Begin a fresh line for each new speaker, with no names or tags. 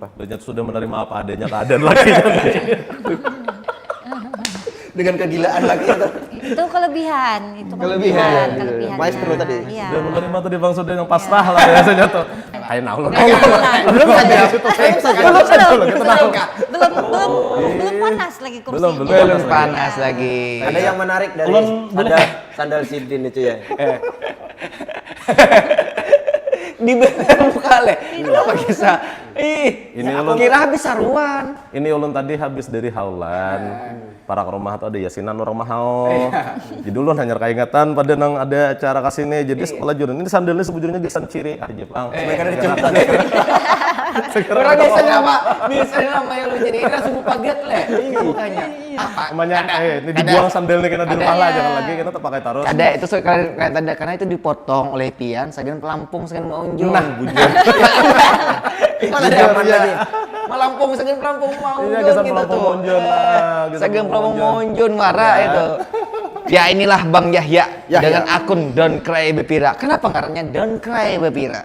Dan sudah menerima apa adanya keadaan lagi.
Dengan kegilaan lagi itu.
Itu kelebihan,
Kelebihan.
kelebihannya.
Maestro tadi.
Iya.
Sudah menerima tadi Bang Sudah yang pasrah lah biasanya tuh. Kayak naul.
Belum saja.
Belum panas lagi kursi.
Belum panas lagi.
Ada yang menarik dari ada sandal sidin itu ya.
Dibenerin kali. Kenapa bisa?
Ini
Aku kira habis saruan.
Ini ulun tadi habis dari Haulan. Para ke rumah tuh ada yasinan orang mahal. Jadi ulun hanya keingatan pada nang ada acara kasini. Jadi sekolah jurusan ini sandalnya sebujurnya gesan ciri aja Bang.
Mereka dijemput.
Orang biasanya apa? Biasanya nama yang lu jadi langsung paget le. Makanya. Apa?
Namanya ini dibuang sandalnya kena di rumah lah jangan lagi kita terpakai taruh.
Ada itu karena itu dipotong oleh Pian, segan pelampung, segan mau unjuk.
Nah, bujur.
Mana zaman tadi? Melampung, segan pelampung mau
Iya,
unjuk
gesan
gitu
pelampung
tuh.
monjon.
Segan pelampung mau unjuk marah itu. Ya inilah Bang Yahya dengan akun Don't Cry Bepira. Kenapa karena Don't Cry Bepira?